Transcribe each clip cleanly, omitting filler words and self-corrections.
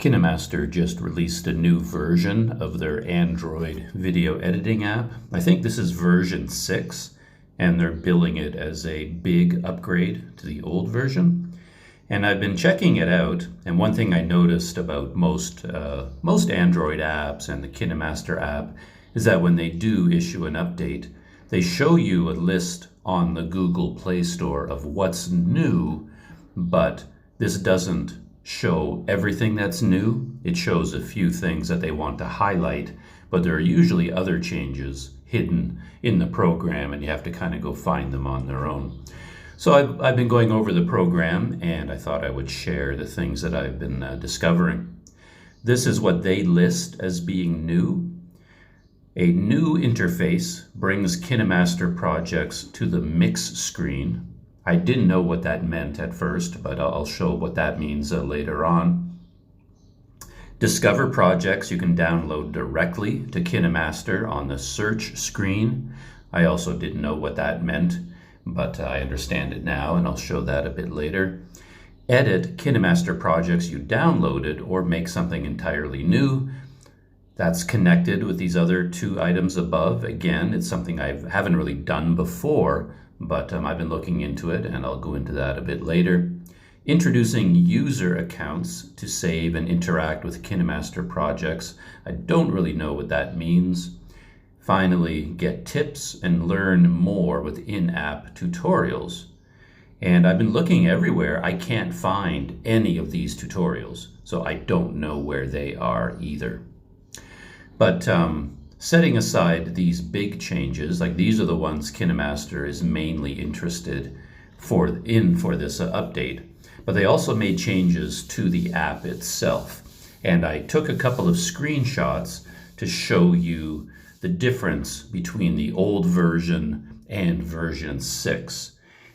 KineMaster just released a new version of their Android video editing app. I think this is version 6, and they're billing it as a big upgrade to the old version. And I've been checking it out, and one thing I noticed about most Android apps and the KineMaster app is that when they do issue an update, they show you a list on the Google Play Store of what's new, but this doesn't show everything that's new. It shows a few things that they want to highlight, but there are usually other changes hidden in the program, and you have to kind of go find them on their own. So I've been going over the program, and I thought I would share the things that I've been discovering. This is what they list as being new. A new interface brings KineMaster projects to the mix screen. I didn't know what that meant at first, but I'll show what that means later on. Discover projects you can download directly to KineMaster on the search screen. I also didn't know what that meant, but I understand it now, and I'll show that a bit later. Edit KineMaster projects you downloaded or make something entirely new. That's connected with these other two items above. Again, it's something I haven't really done before, but I've been looking into it, and I'll go into that a bit later. Introducing user accounts to save and interact with KineMaster projects. I don't really know what that means. Finally, get tips and learn more with in-app tutorials. And I've been looking everywhere. I can't find any of these tutorials, so I don't know where they are either. But setting aside these big changes, like these are the ones KineMaster is mainly interested for this update, but they also made changes to the app itself. And I took a couple of screenshots to show you the difference between the old version and version 6.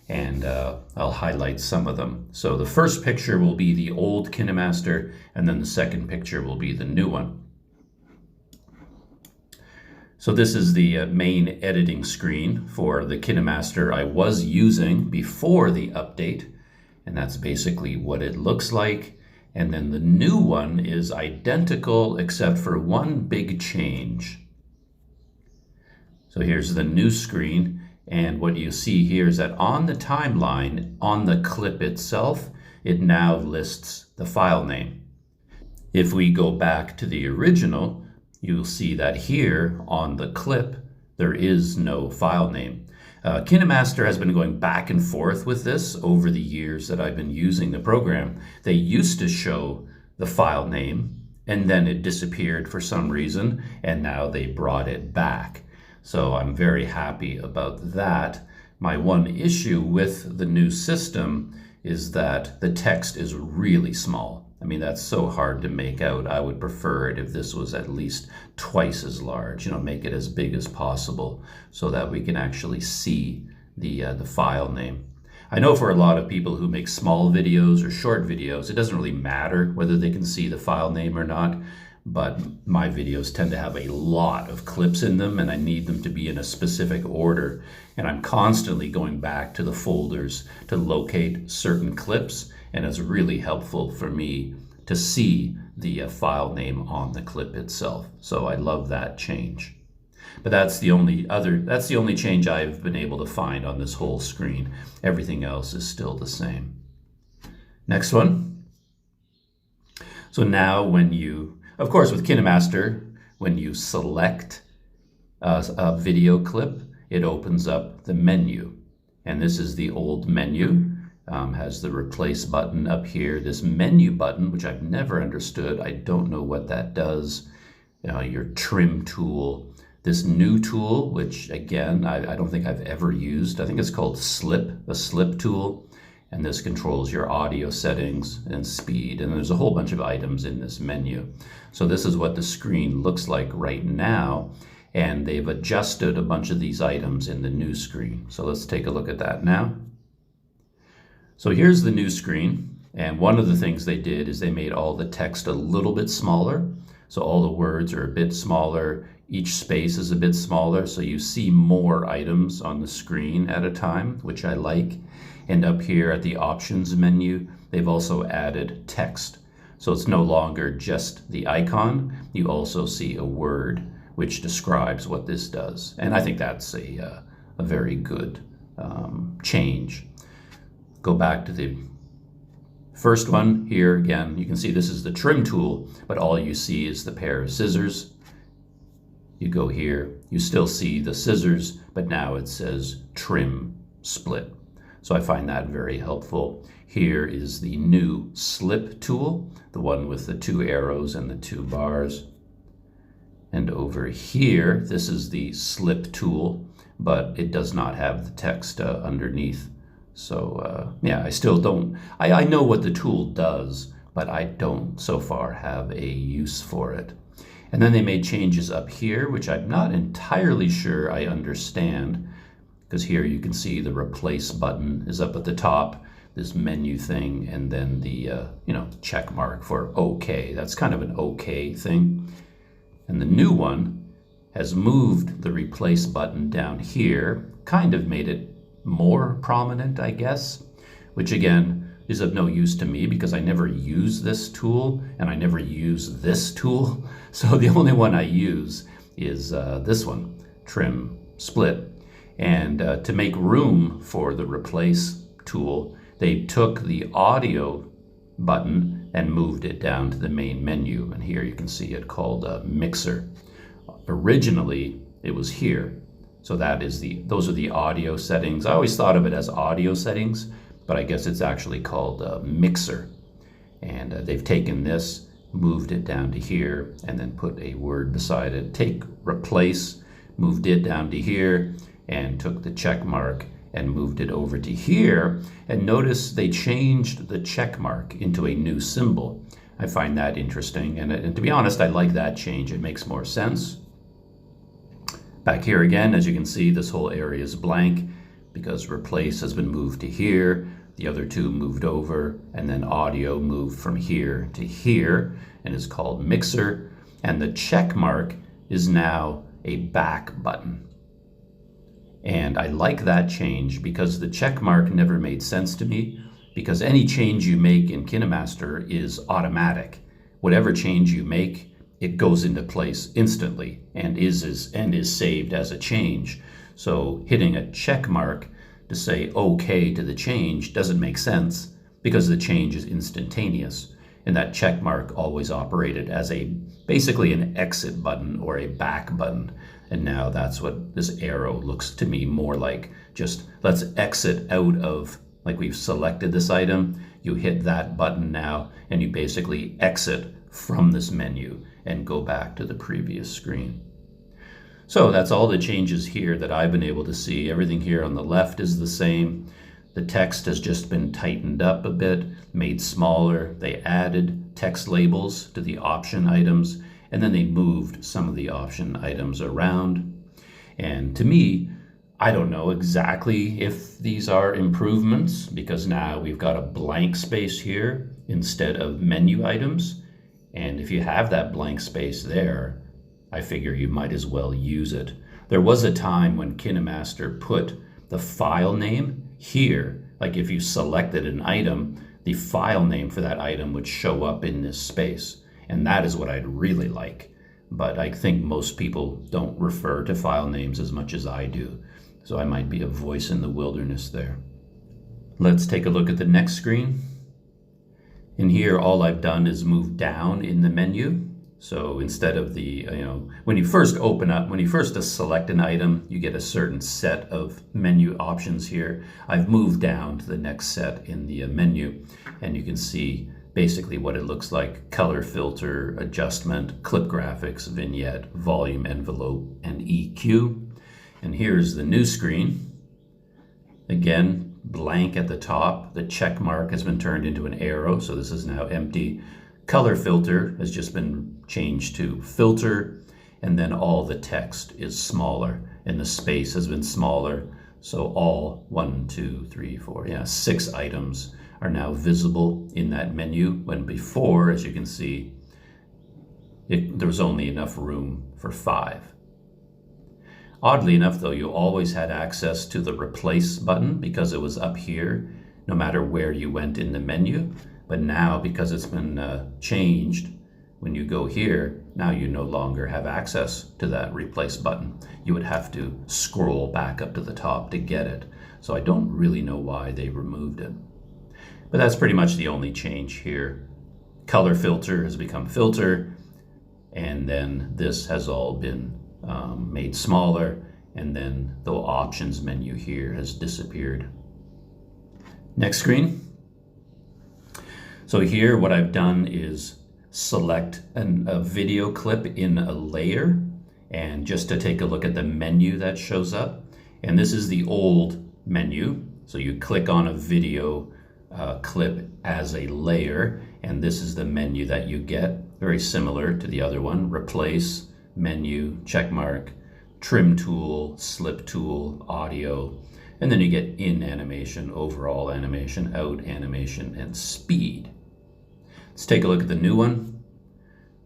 And I'll highlight some of them. So the first picture will be the old KineMaster, and then the second picture will be the new one. So this is the main editing screen for the KineMaster I was using before the update, and that's basically what it looks like. And then the new one is identical except for one big change. So here's the new screen, and what you see here is that on the timeline, on the clip itself, it now lists the file name. If we go back to the original, you'll see that here on the clip, there is no file name. KineMaster has been going back and forth with this over the years that I've been using the program. They used to show the file name, and then it disappeared for some reason, and now they brought it back. So I'm very happy about that. My one issue with the new system is that the text is really small. I mean, that's so hard to make out. I would prefer it if this was at least twice as large, make it as big as possible so that we can actually see the file name. I know for a lot of people who make small videos or short videos, it doesn't really matter whether they can see the file name or not, but my videos tend to have a lot of clips in them, and I need them to be in a specific order. And I'm constantly going back to the folders to locate certain clips, and it's really helpful for me to see the file name on the clip itself. So I love that change. But that's the only change I've been able to find on this whole screen. Everything else is still the same. Next one. So now of course with KineMaster, when you select a video clip, it opens up the menu. And this is the old menu. Has the replace button up here. This menu button, which I've never understood. I don't know what that does. Your trim tool. This new tool, which again, I don't think I've ever used. I think it's called a slip tool. And this controls your audio settings and speed. And there's a whole bunch of items in this menu. So this is what the screen looks like right now. And they've adjusted a bunch of these items in the new screen. So let's take a look at that now. So here's the new screen, and one of the things they did is they made all the text a little bit smaller. So all the words are a bit smaller, each space is a bit smaller, so you see more items on the screen at a time, which I like. And up here at the options menu, they've also added text. So it's no longer just the icon. You also see a word which describes what this does. And I think that's a very good change. Go back to the first one here again. You can see this is the trim tool, but all you see is the pair of scissors. You go here, you still see the scissors, but now it says trim split. So I find that very helpful. Here is the new slip tool, the one with the 2 arrows and the 2 bars. And over here, this is the slip tool, but it does not have the text underneath. So yeah, I still don't, I know what the tool does, but I don't so far have a use for it. And then they made changes up here, which I'm not entirely sure I understand, because here you can see the replace button is up at the top, this menu thing, and then the check mark for OK. That's kind of an OK thing. And the new one has moved the replace button down here, kind of made it more prominent, I guess, which again is of no use to me because I never use this tool and I never use this tool. So the only one I use is this one, trim split. And to make room for the replace tool, they took the audio button and moved it down to the main menu. And here you can see it called mixer. Originally, it was here. So those are the audio settings. I always thought of it as audio settings, but I guess it's actually called mixer. And they've taken this, moved it down to here, and then put a word beside it. Take replace, moved it down to here, and took the check mark and moved it over to here. And notice they changed the check mark into a new symbol. I find that interesting. And to be honest, I like that change. It makes more sense. Back here again, as you can see, this whole area is blank because replace has been moved to here. The other 2 moved over, and then audio moved from here to here and is called mixer. And the check mark is now a back button. And I like that change because the check mark never made sense to me, because any change you make in KineMaster is automatic. Whatever change you make, it goes into place instantly and is saved as a change. So hitting a check mark to say OK to the change doesn't make sense because the change is instantaneous. And that check mark always operated as basically an exit button or a back button. And now that's what this arrow looks to me more like. Just let's exit out of, like we've selected this item, you hit that button now and you basically exit from this menu and go back to the previous screen. So that's all the changes here that I've been able to see. Everything here on the left is the same. The text has just been tightened up a bit, made smaller. They added text labels to the option items, and then they moved some of the option items around. And to me, I don't know exactly if these are improvements, because now we've got a blank space here instead of menu items. And if you have that blank space there, I figure you might as well use it. There was a time when KineMaster put the file name here. Like if you selected an item, the file name for that item would show up in this space. And that is what I'd really like. But I think most people don't refer to file names as much as I do. So I might be a voice in the wilderness there. Let's take a look at the next screen. In here, all I've done is move down in the menu. So instead of the, when you first select an item, you get a certain set of menu options here. I've moved down to the next set in the menu, and you can see basically what it looks like: color filter, adjustment, clip graphics, vignette, volume envelope, and EQ. And here's the new screen. Again, blank at the top. The check mark has been turned into an arrow, so this is now empty. Color filter has just been changed to filter, and then all the text is smaller and the space has been smaller. So all 6 items are now visible in that menu, when before, as you can see, there was only enough room for 5. Oddly enough, though, you always had access to the replace button because it was up here, no matter where you went in the menu. But now, because it's been changed, when you go here, now you no longer have access to that replace button. You would have to scroll back up to the top to get it. So I don't really know why they removed it. But that's pretty much the only change here. Color filter has become filter, and then this has all been made smaller, and then the options menu here has disappeared. Next screen. So here what I've done is select a video clip in a layer, and just to take a look at the menu that shows up. And this is the old menu. So you click on a video clip as a layer, and this is the menu that you get. Very similar to the other one. Replace, menu, check mark, trim tool, slip tool, audio, and then you get in animation, overall animation, out animation, and speed. Let's take a look at the new one.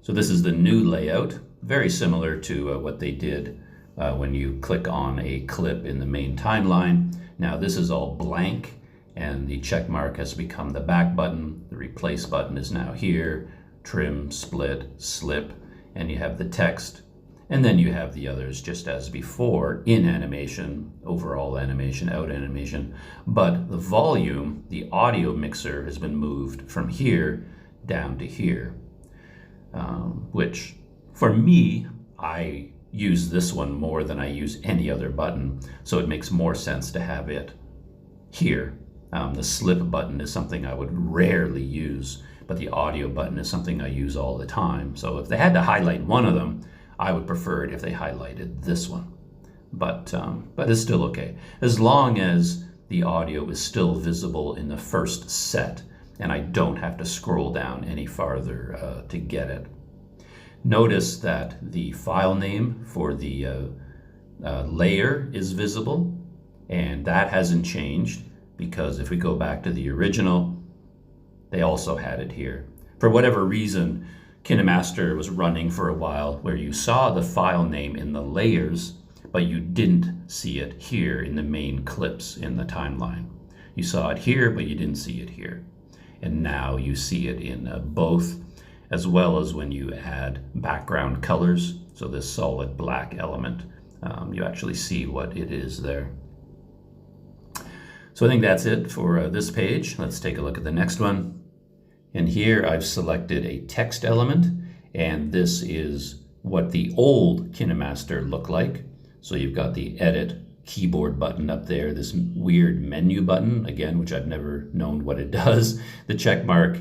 So this is the new layout, very similar to what they did when you click on a clip in the main timeline. Now this is all blank, and the check mark has become the back button. The replace button is now here, trim, split, slip, and you have the text. And then you have the others just as before, in animation, overall animation, out animation. But the volume, the audio mixer, has been moved from here down to here. Which, for me, I use this one more than I use any other button. So it makes more sense to have it here. The slip button is something I would rarely use, but the audio button is something I use all the time. So if they had to highlight one of them, I would prefer it if they highlighted this one, but it's still okay. As long as the audio is still visible in the first set and I don't have to scroll down any farther to get it. Notice that the file name for the layer is visible, and that hasn't changed because if we go back to the original, they also had it here. For whatever reason, KineMaster was running for a while where you saw the file name in the layers, but you didn't see it here in the main clips in the timeline. You saw it here, but you didn't see it here. And now you see it in both, as well as when you add background colors. So this solid black element, you actually see what it is there. So I think that's it for this page. Let's take a look at the next one. And here I've selected a text element, and this is what the old KineMaster looked like. So you've got the edit keyboard button up there, this weird menu button, again, which I've never known what it does, the check mark,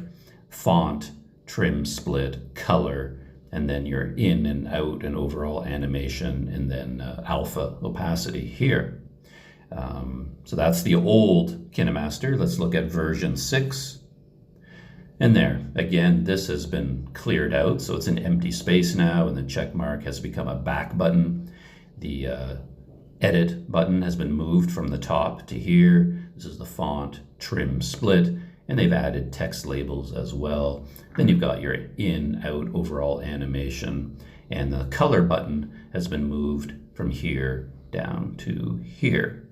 font, trim, split, color, and then your in and out and overall animation, and then alpha opacity here. So that's the old KineMaster. Let's look at version 6. And there, again, this has been cleared out, so it's an empty space now, and the check mark has become a back button. The edit button has been moved from the top to here. This is the font, trim, split, and they've added text labels as well. Then you've got your in, out, overall animation, and the color button has been moved from here down to here,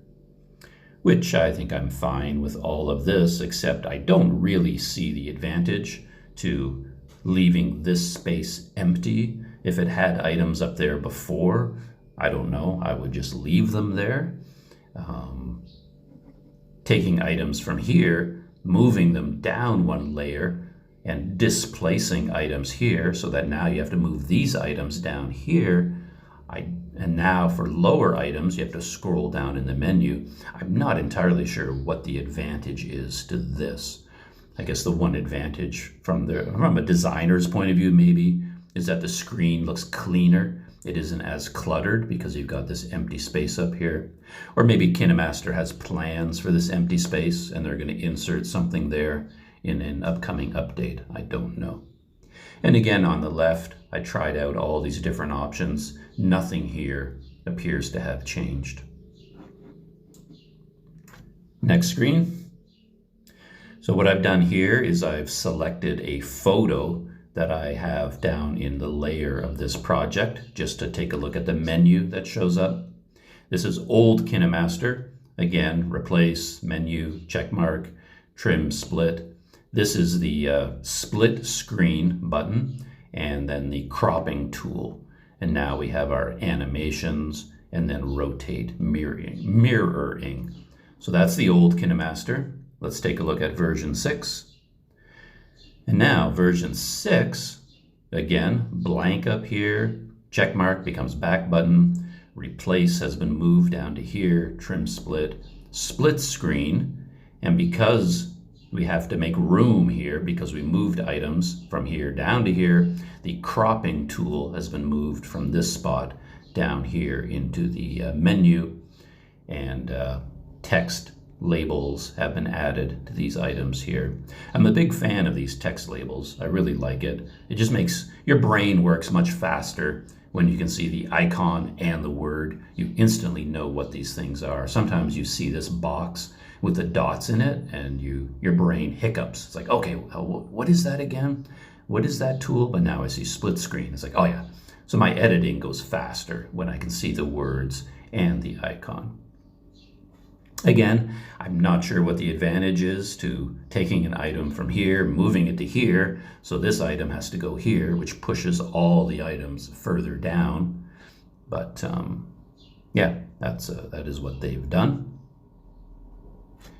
which I think I'm fine with all of this, except I don't really see the advantage to leaving this space empty. If it had items up there before, I don't know, I would just leave them there. Taking items from here, moving them down one layer, and displacing items here so that now you have to move these items down here. And now for lower items, you have to scroll down in the menu. I'm not entirely sure what the advantage is to this. I guess the one advantage from a designer's point of view maybe is that the screen looks cleaner. It isn't as cluttered because you've got this empty space up here. Or maybe KineMaster has plans for this empty space and they're going to insert something there in an upcoming update. I don't know. And again, on the left, I tried out all these different options. Nothing here appears to have changed. Next screen. So what I've done here is I've selected a photo that I have down in the layer of this project, just to take a look at the menu that shows up. This is old KineMaster. Again, replace, menu, check mark, trim, split. This is the split screen button and then the cropping tool. And now we have our animations and then rotate mirroring. So that's the old KineMaster. Let's take a look at version 6. And now version 6, again, blank up here, check mark becomes back button, replace has been moved down to here, trim split, split screen, and because we have to make room here because we moved items from here down to here, the cropping tool has been moved from this spot down here into the menu, and text labels have been added to these items here. I'm a big fan of these text labels. I really like it. It just makes your brain works much faster when you can see the icon and the word. You instantly know what these things are. Sometimes you see this box with the dots in it and your brain hiccups. It's like, okay, what is that again? What is that tool? But now I see split screen. It's like, oh yeah. So my editing goes faster when I can see the words and the icon. Again, I'm not sure what the advantage is to taking an item from here, moving it to here, so this item has to go here, which pushes all the items further down. But yeah, that is what they've done.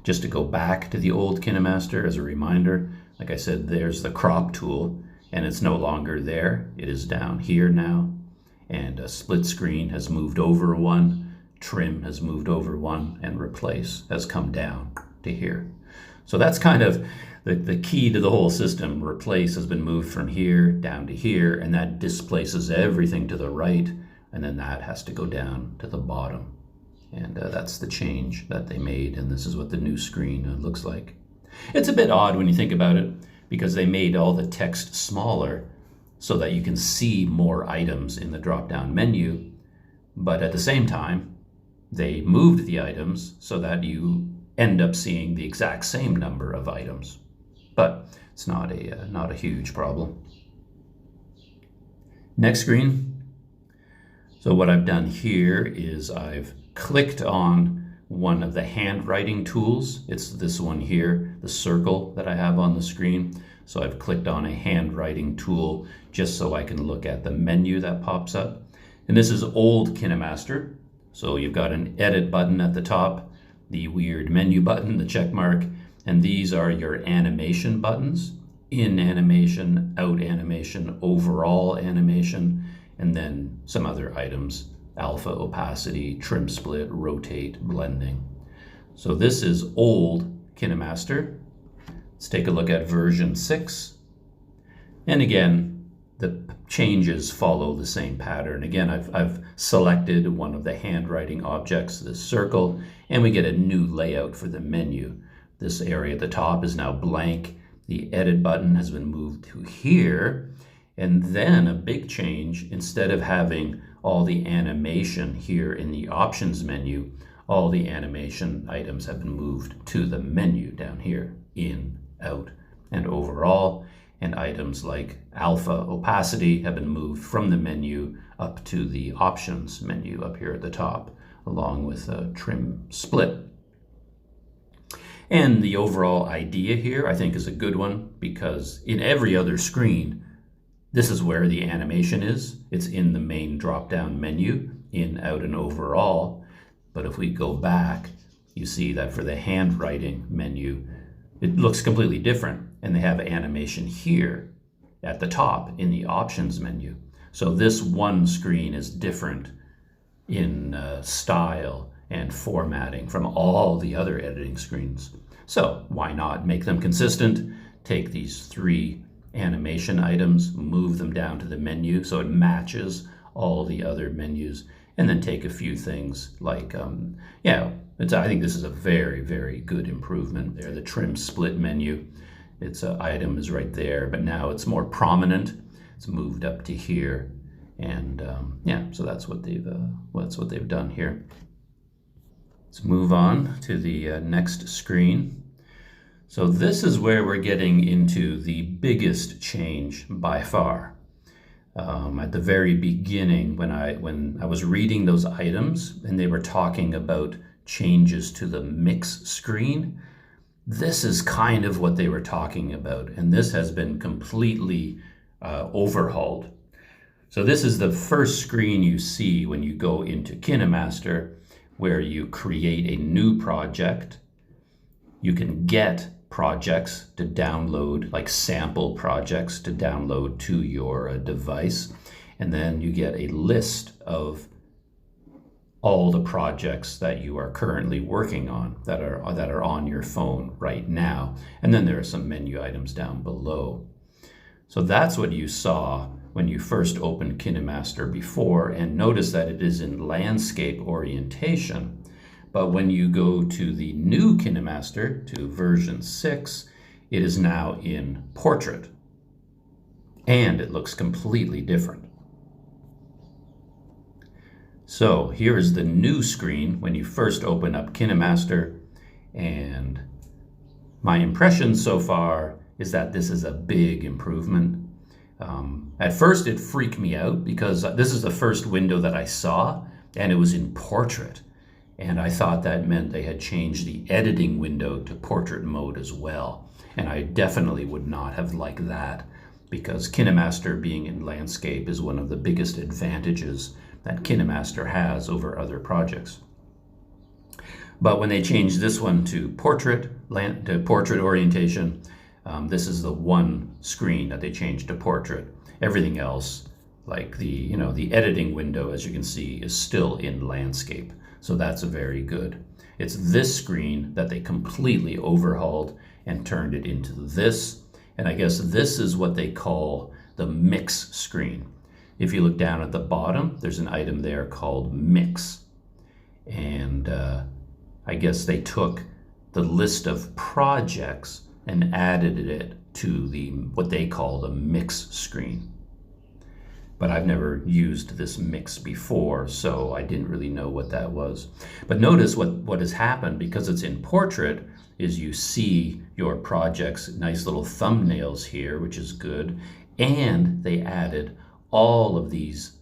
Just to go back to the old KineMaster as a reminder, like I said, there's the crop tool, and it's no longer there. It is down here now, and a split screen has moved over one. Trim has moved over one, and replace has come down to here. So that's kind of the key to the whole system. Replace has been moved from here down to here, and that displaces everything to the right, and then that has to go down to the bottom. And that's the change that they made, and this is what the new screen looks like. It's a bit odd when you think about it, because they made all the text smaller so that you can see more items in the drop-down menu, but at the same time, they moved the items so that you end up seeing the exact same number of items. But it's not a huge problem. Next screen. So what I've done here is I've clicked on one of the handwriting tools. It's this one here, the circle that I have on the screen. So I've clicked on a handwriting tool just so I can look at the menu that pops up. And this is old KineMaster. So you've got an edit button at the top, the weird menu button, the check mark, and these are your animation buttons: in animation, out animation, overall animation, and then some other items: alpha, opacity, trim split, rotate, blending. So this is old KineMaster. Let's take a look at version 6. And again, the changes follow the same pattern. Again, I've selected one of the handwriting objects, this circle, and we get a new layout for the menu. This area at the top is now blank. The edit button has been moved to here. And then a big change, instead of having all the animation here in the options menu, all the animation items have been moved to the menu down here, in, out, and overall. And items like alpha, opacity have been moved from the menu up to the options menu up here at the top, along with a trim split. And the overall idea here, I think, is a good one, because in every other screen, this is where the animation is. It's in the main drop-down menu, in, out, and overall. But if we go back, you see that for the handwriting menu, it looks completely different, and they have animation here at the top in the options menu. So this one screen is different in style and formatting from all the other editing screens. So why not make them consistent? Take these 3 animation items, move them down to the menu so it matches all the other menus, and then take a few things like, I think this is a very, very good improvement there. The trim split menu, its item is right there, but now it's more prominent. It's moved up to here, and so that's what they've done here. Let's move on to the next screen. So this is where we're getting into the biggest change by far. At the very beginning, when I was reading those items and they were talking about changes to the mix screen, This is kind of what they were talking about, and this has been completely overhauled. So this is the first screen you see when you go into KineMaster, where you create a new project. You can get projects to download, like sample projects to download to your device. And then you get a list of all the projects that you are currently working on that are on your phone right now. And then there are some menu items down below. So that's what you saw when you first opened KineMaster before, and notice that it is in landscape orientation. But when you go to the new KineMaster, to version 6, it is now in portrait. And it looks completely different. So here is the new screen when you first open up KineMaster, and my impression so far is that this is a big improvement. At first it freaked me out because this is the first window that I saw and it was in portrait. And I thought that meant they had changed the editing window to portrait mode as well. And I definitely would not have liked that, because KineMaster being in landscape is one of the biggest advantages that KineMaster has over other projects. But when they changed this one to portrait orientation, this is the one screen that they changed to portrait. Everything else, like the editing window, as you can see, is still in landscape. So that's very good. It's this screen that they completely overhauled and turned it into this. And I guess this is what they call the mix screen. If you look down at the bottom, there's an item there called mix. And I guess they took the list of projects and added it to what they call the mix screen. But I've never used this mix before, so I didn't really know what that was. But notice what has happened, because it's in portrait, is you see your project's nice little thumbnails here, which is good. And they added all of these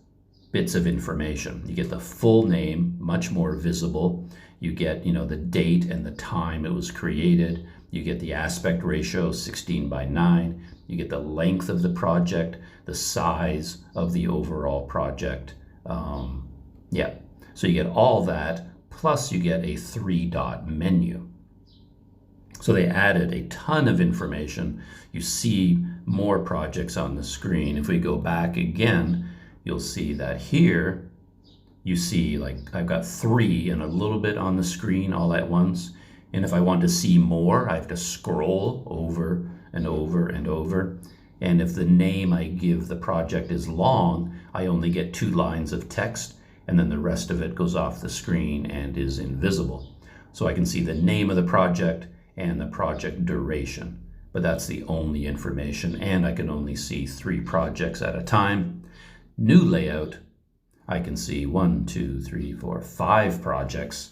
bits of information. You get the full name, much more visible. You get, the date and the time it was created. You get the aspect ratio, 16:9. You get the length of the project, the size of the overall project. So you get all that, plus you get a 3-dot menu. So they added a ton of information. You see more projects on the screen. If we go back again, you'll see that here, you see like I've got 3 and a little bit on the screen all at once. And if I want to see more, I have to scroll over and over and over. And if the name I give the project is long, I only get 2 lines of text, and then the rest of it goes off the screen and is invisible. So I can see the name of the project and the project duration, but that's the only information, and I can only see 3 projects at a time. New layout, I can see 1, 2, 3, 4, 5 projects,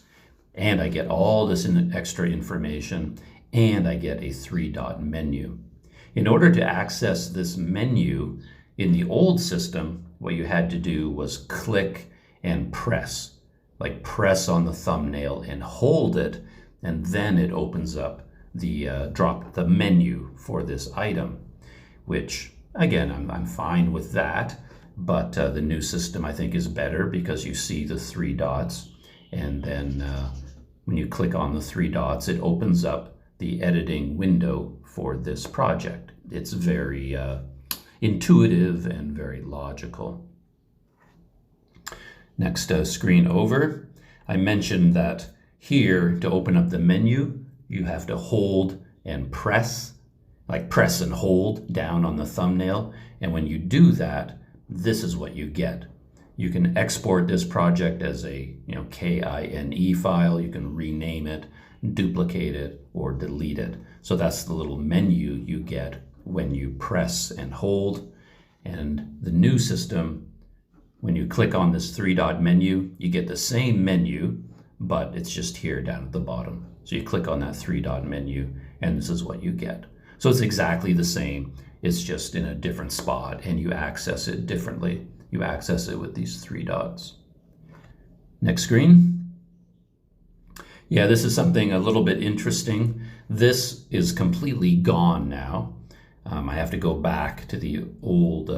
and I get all this extra information, and I get a 3-dot menu. In order to access this menu in the old system, what you had to do was click and press, like press on the thumbnail and hold it, and then it opens up the menu for this item, which again, I'm fine with that, but the new system I think is better because you see the 3 dots, and then when you click on the 3 dots, it opens up the editing window for this project. It's very intuitive and very logical. Next screen over, I mentioned that here to open up the menu, you have to hold and press, like press and hold down on the thumbnail. And when you do that, this is what you get. You can export this project as a KINE file. You can rename it, duplicate it, or delete it. So that's the little menu you get when you press and hold. And the new system, when you click on this 3-dot menu, you get the same menu, but it's just here down at the bottom. So you click on that 3-dot menu, and this is what you get. So it's exactly the same. It's just in a different spot, and you access it differently. You access it with these 3 dots. Next screen. Yeah, this is something a little bit interesting. This is completely gone now. I have to go back to the old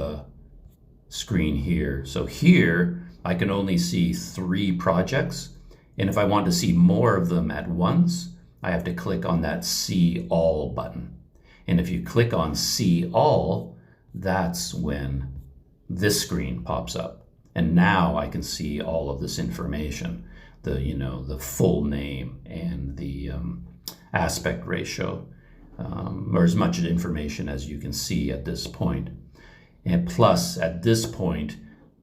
screen here. So here I can only see 3 projects. And if I want to see more of them at once, I have to click on that See All button. And if you click on See All, that's when this screen pops up. And now I can see all of this information, the full name and the aspect ratio, or as much information as you can see at this point. And plus, at this point,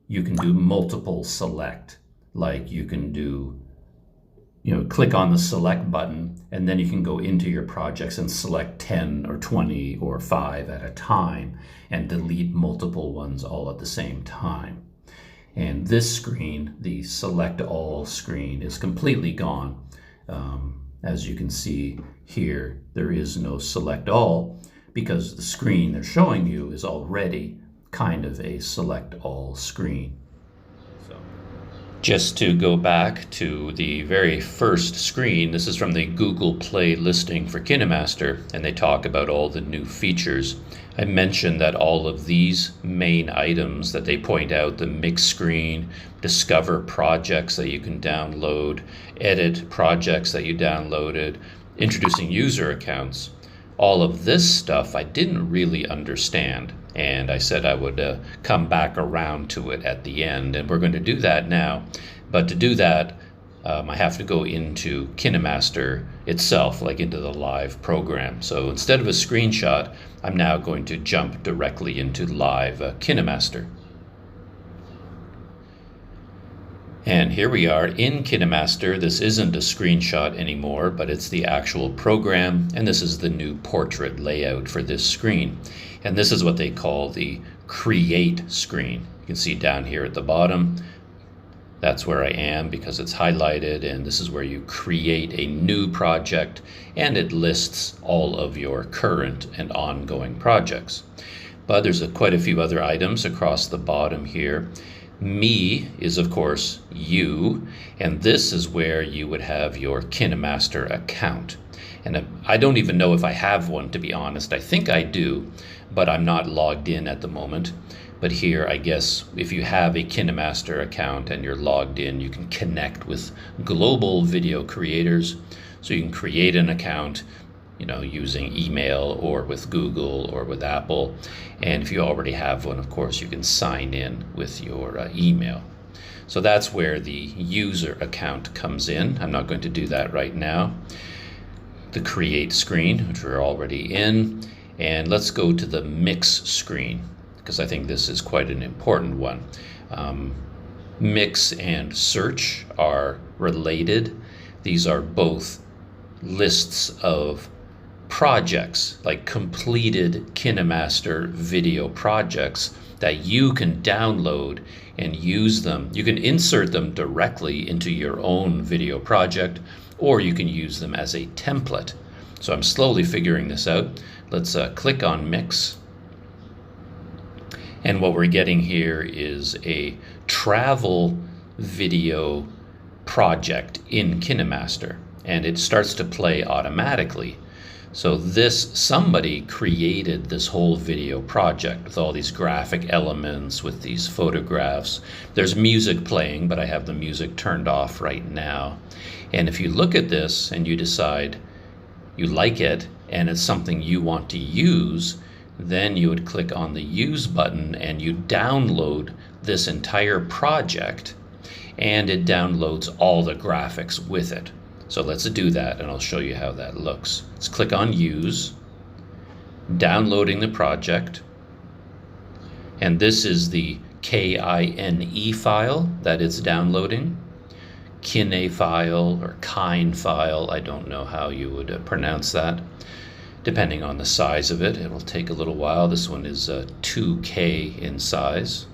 you can do multiple select. Like you can do, click on the select button, and then you can go into your projects and select 10 or 20 or 5 at a time and delete multiple ones all at the same time. And this screen, the Select All screen, is completely gone. As you can see here, there is no Select All because the screen they're showing you is already kind of a Select All screen. So, just to go back to the very first screen, this is from the Google Play listing for KineMaster, and they talk about all the new features. I mentioned that all of these main items that they point out, the mix screen, discover projects that you can download, edit projects that you downloaded, introducing user accounts, all of this stuff I didn't really understand. And I said I would come back around to it at the end, and we're going to do that now. But to do that, I have to go into KineMaster itself, like into the live program. So instead of a screenshot, I'm now going to jump directly into live KineMaster. And here we are in KineMaster. This isn't a screenshot anymore, but it's the actual program, and this is the new portrait layout for this screen. And this is what they call the Create screen. You can see down here at the bottom, that's where I am because it's highlighted, and this is where you create a new project, and it lists all of your current and ongoing projects. But there's quite a few other items across the bottom here. Me is, of course, you, and this is where you would have your KineMaster account. And I don't even know if I have one, to be honest. I think I do, but I'm not logged in at the moment. But here, I guess, if you have a KineMaster account and you're logged in, you can connect with global video creators. So you can create an account, using email or with Google or with Apple. And if you already have one, of course, you can sign in with your email. So that's where the user account comes in. I'm not going to do that right now. The Create screen, which we're already in. And let's go to the Mix screen, because I think this is quite an important one. Mix and Search are related. These are both lists of projects, like completed KineMaster video projects that you can download and use them. You can insert them directly into your own video project, or you can use them as a template. So I'm slowly figuring this out. Let's click on Mix. And what we're getting here is a travel video project in KineMaster, and it starts to play automatically. So somebody created this whole video project with all these graphic elements, with these photographs. There's music playing, but I have the music turned off right now. And if you look at this and you decide you like it and it's something you want to use, then you would click on the Use button and you download this entire project, and it downloads all the graphics with it. So let's do that, and I'll show you how that looks. Let's click on Use, downloading the project, and this is the KINE file that it's downloading. Kine file or Kine file, I don't know how you would pronounce that. Depending on the size of it, it'll take a little while. This one is 2K in size.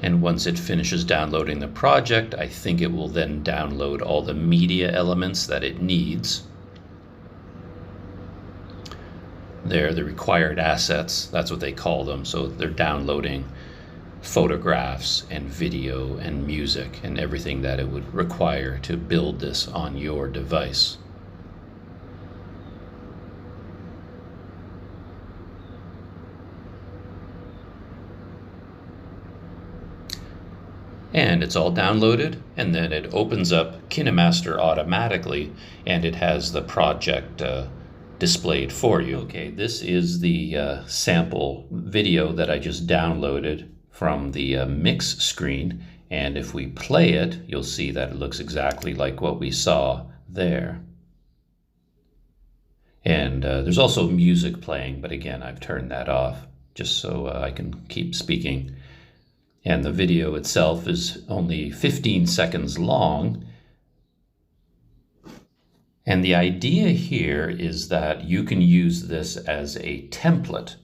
And once it finishes downloading the project, I think it will then download all the media elements that it needs. They're the required assets, that's what they call them. So they're downloading photographs and video and music and everything that it would require to build this on your device. And it's all downloaded, and then it opens up KineMaster automatically, and it has the project displayed for you. Okay, this is the sample video that I just downloaded from the mix screen, and if we play it, you'll see that it looks exactly like what we saw there. And there's also music playing, but again, I've turned that off just so I can keep speaking. And the video itself is only 15 seconds long. And the idea here is that you can use this as a template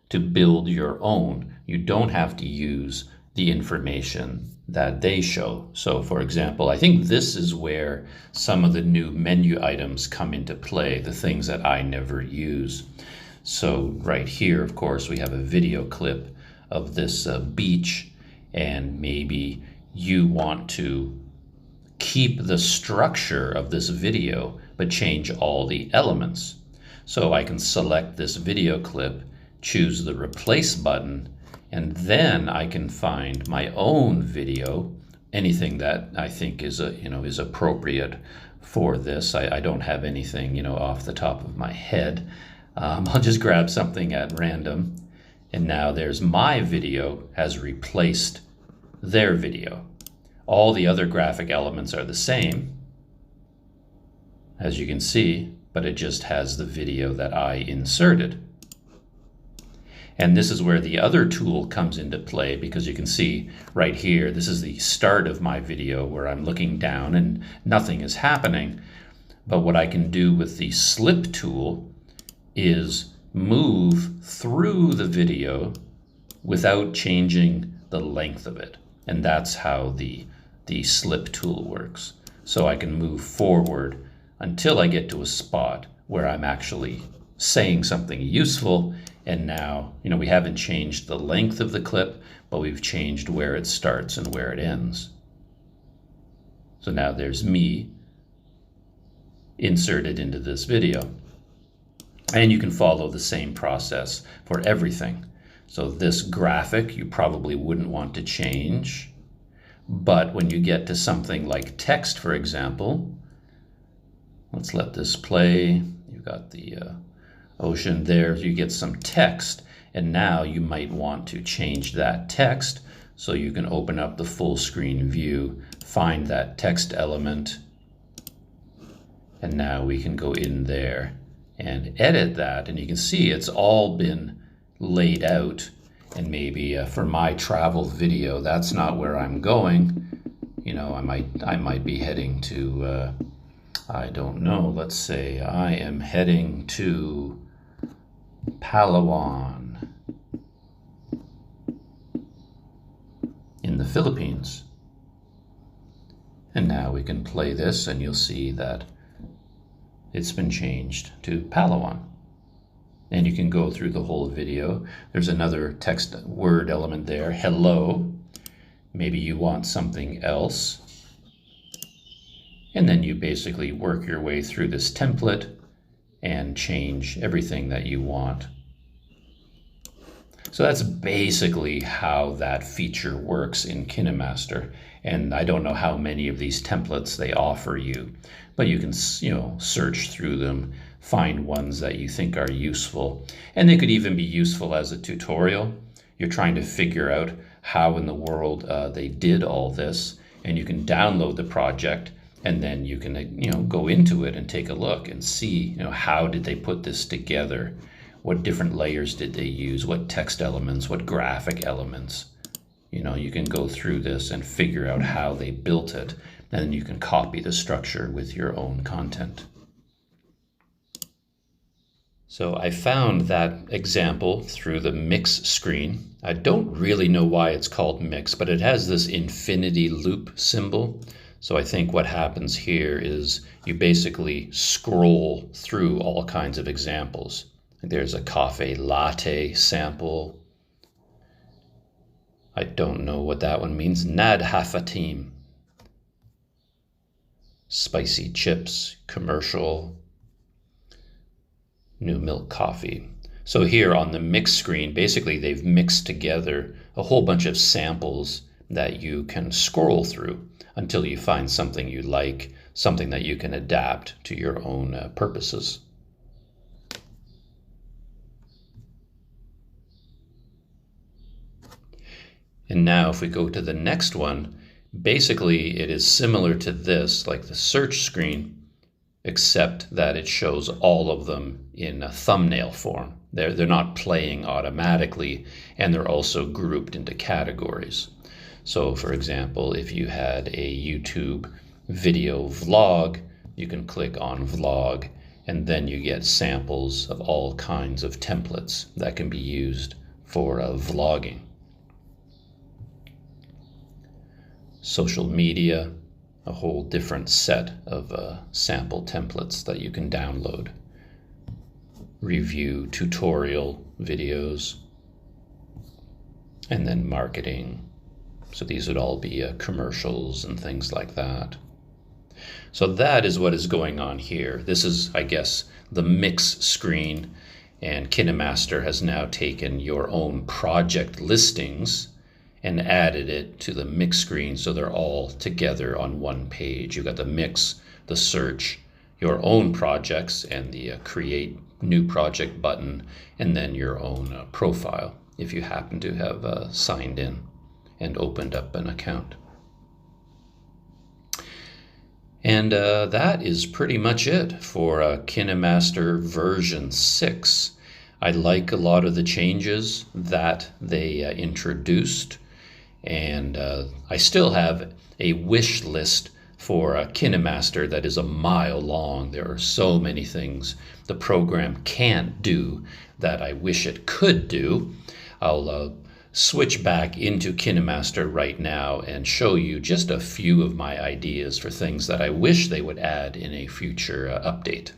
to build your own. You don't have to use the information that they show. So for example, I think this is where some of the new menu items come into play, the things that I never use. So right here, of course, we have a video clip of this beach. And maybe you want to keep the structure of this video, but change all the elements. So I can select this video clip, choose the replace button, and then I can find my own video, anything that I think is is appropriate for this. I don't have anything off the top of my head. I'll just grab something at random. And now there's my video has replaced their video. All the other graphic elements are the same, as you can see, but it just has the video that I inserted. And this is where the other tool comes into play, because you can see right here, this is the start of my video where I'm looking down and nothing is happening. But what I can do with the slip tool is move through the video without changing the length of it. And that's how the slip tool works. So I can move forward until I get to a spot where I'm actually saying something useful. And now, we haven't changed the length of the clip, but we've changed where it starts and where it ends. So now there's me inserted into this video. And you can follow the same process for everything. So this graphic, you probably wouldn't want to change. But when you get to something like text, for example, let's let this play. You've got the ocean there. You get some text. And now you might want to change that text. So you can open up the full screen view, find that text element. And now we can go in there and edit that, and you can see it's all been laid out. And maybe for my travel video, that's not where I'm going. I might be heading to I don't know, let's say I am heading to Palawan in the Philippines. And now we can play this and you'll see that it's been changed to Palawan. And you can go through the whole video. There's another text word element there, hello. Maybe you want something else. And then you basically work your way through this template and change everything that you want. So that's basically how that feature works in KineMaster. And I don't know how many of these templates they offer you, but you can, search through them, find ones that you think are useful. And they could even be useful as a tutorial. You're trying to figure out how in the world they did all this, and you can download the project, and then you can, go into it and take a look and see, how did they put this together? What different layers did they use? What text elements? What graphic elements? You can go through this and figure out how they built it, and then you can copy the structure with your own content. So I found that example through the mix screen. I don't really know why it's called mix, but it has this infinity loop symbol. So I think what happens here is you basically scroll through all kinds of examples. There's a coffee latte sample. I don't know what that one means. Nad Hafatim. Spicy chips, commercial, new milk coffee. So here on the mix screen, basically they've mixed together a whole bunch of samples that you can scroll through until you find something you like, something that you can adapt to your own purposes. And now if we go to the next one, basically it is similar to this, like the search screen, except that it shows all of them in a thumbnail form. They're not playing automatically, and they're also grouped into categories. So for example, if you had a YouTube video vlog, you can click on vlog, and then you get samples of all kinds of templates that can be used for vlogging. Social media, a whole different set of sample templates that you can download. Review, tutorial videos, and then marketing. So these would all be commercials and things like that. So that is what is going on here. This is, I guess, the mix screen, and KineMaster has now taken your own project listings and added it to the mix screen so they're all together on one page. You've got the mix, the search, your own projects, and the create new project button, and then your own profile if you happen to have signed in and opened up an account. And that is pretty much it for KineMaster version 6. I like a lot of the changes that they introduced, and I still have a wish list for KineMaster that is a mile long. There are so many things the program can't do that I wish it could do. I'll switch back into KineMaster right now and show you just a few of my ideas for things that I wish they would add in a future update.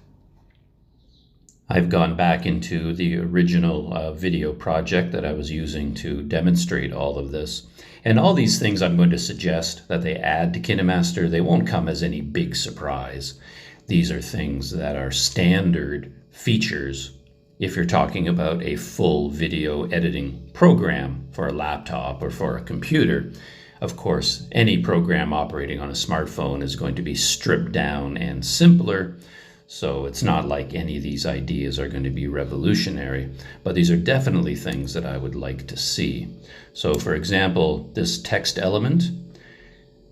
I've gone back into the original video project that I was using to demonstrate all of this. And all these things I'm going to suggest that they add to KineMaster, they won't come as any big surprise. These are things that are standard features if you're talking about a full video editing program for a laptop or for a computer. Of course, any program operating on a smartphone is going to be stripped down and simpler. So it's not like any of these ideas are going to be revolutionary, but these are definitely things that I would like to see. So for example, this text element,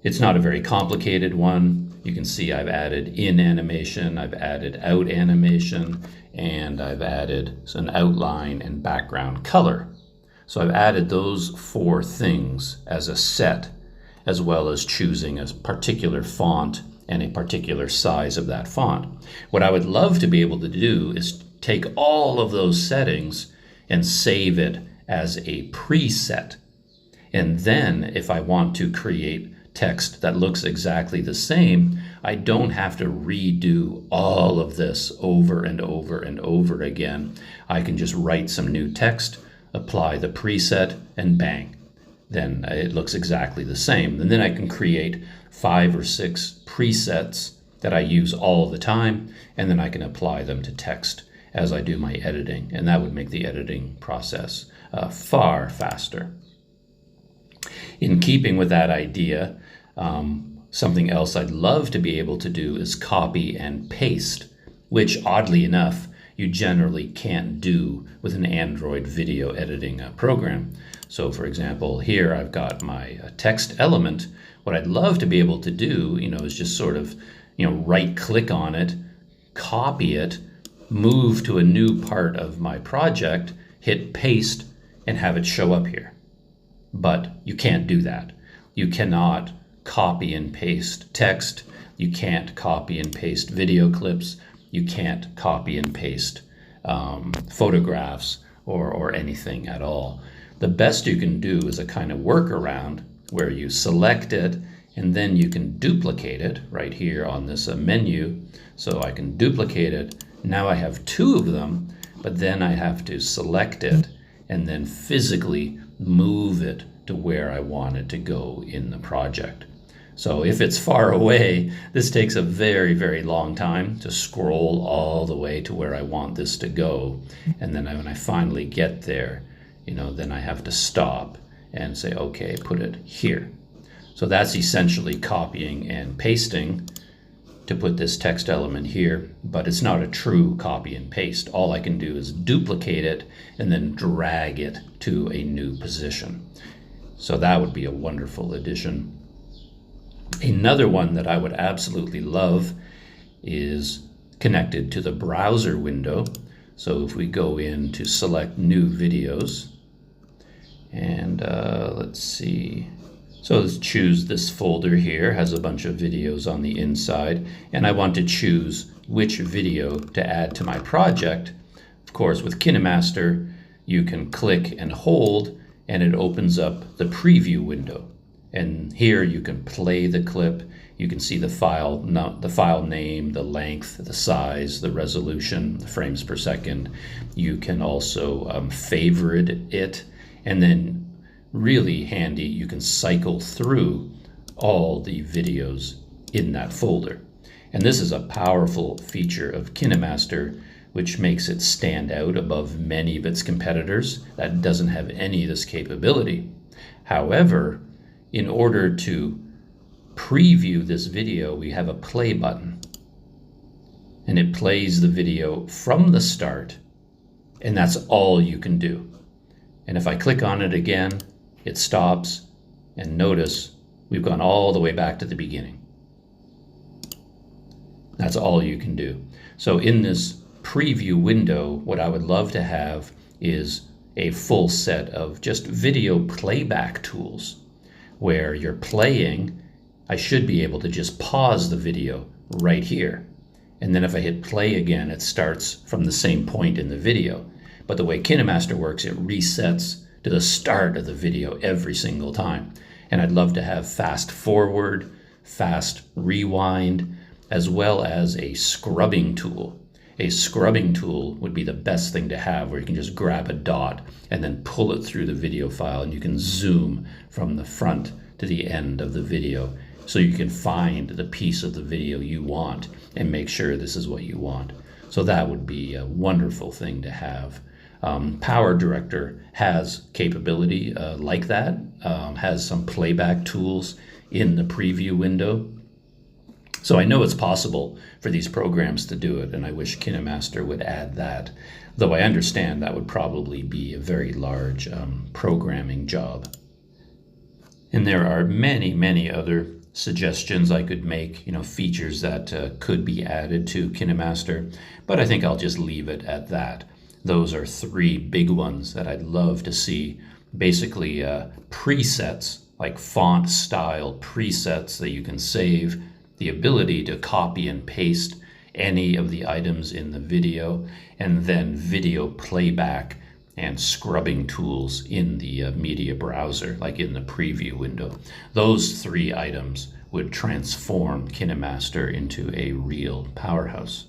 it's not a very complicated one. You can see I've added in animation, I've added out animation, and I've added an outline and background color. So I've added those 4 things as a set, as well as choosing a particular font and a particular size of that font. What I would love to be able to do is take all of those settings and save it as a preset. And then if I want to create text that looks exactly the same, I don't have to redo all of this over and over and over again. I can just write some new text, apply the preset, and bang. Then it looks exactly the same. And then I can create 5 or 6 presets that I use all the time, and then I can apply them to text as I do my editing. And that would make the editing process far faster. In keeping with that idea, something else I'd love to be able to do is copy and paste, which oddly enough, you generally can't do with an Android video editing program. So for example, here I've got my text element. What I'd love to be able to do, is just sort of, right click on it, copy it, move to a new part of my project, hit paste, and have it show up here. But you can't do that. You cannot copy and paste text. You can't copy and paste video clips. You can't copy and paste photographs or anything at all. The best you can do is a kind of workaround where you select it and then you can duplicate it right here on this menu. So I can duplicate it. Now I have 2 of them, but then I have to select it and then physically move it to where I want it to go in the project. So if it's far away, this takes a very, very long time to scroll all the way to where I want this to go. And then when I finally get there, then I have to stop and say, okay, put it here. So that's essentially copying and pasting to put this text element here, but it's not a true copy and paste. All I can do is duplicate it and then drag it to a new position. So that would be a wonderful addition. Another one that I would absolutely love is connected to the browser window. So if we go in to select new videos, and let's see. So let's choose this folder here, has a bunch of videos on the inside, and I want to choose which video to add to my project. Of course, with KineMaster, you can click and hold, and it opens up the preview window. And here you can play the clip. You can see the file name, the length, the size, the resolution, the frames per second. You can also favorite it, and then really handy, you can cycle through all the videos in that folder. And this is a powerful feature of KineMaster, which makes it stand out above many of its competitors that doesn't have any of this capability. However, in order to preview this video, we have a play button, and it plays the video from the start, and that's all you can do. And if I click on it again, it stops, and notice we've gone all the way back to the beginning. That's all you can do. So in this preview window, what I would love to have is a full set of just video playback tools where you're playing. I should be able to just pause the video right here. And then if I hit play again, it starts from the same point in the video. But the way KineMaster works, it resets to the start of the video every single time. And I'd love to have fast forward, fast rewind, as well as a scrubbing tool. A scrubbing tool would be the best thing to have, where you can just grab a dot and then pull it through the video file, and you can zoom from the front to the end of the video, so you can find the piece of the video you want and make sure this is what you want. So that would be a wonderful thing to have. Power Director has capability like that, has some playback tools in the preview window. So I know it's possible for these programs to do it, and I wish KineMaster would add that, though I understand that would probably be a very large programming job. And there are many, many other suggestions I could make, features that could be added to KineMaster, but I think I'll just leave it at that. Those are three big ones that I'd love to see. Basically, presets, like font style presets that you can save, the ability to copy and paste any of the items in the video, and then video playback and scrubbing tools in the media browser, like in the preview window. Those three items would transform KineMaster into a real powerhouse.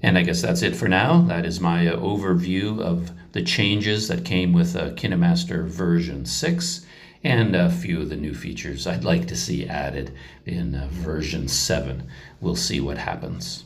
And I guess that's it for now. That is my overview of the changes that came with KineMaster version 6 and a few of the new features I'd like to see added in version 7. We'll see what happens.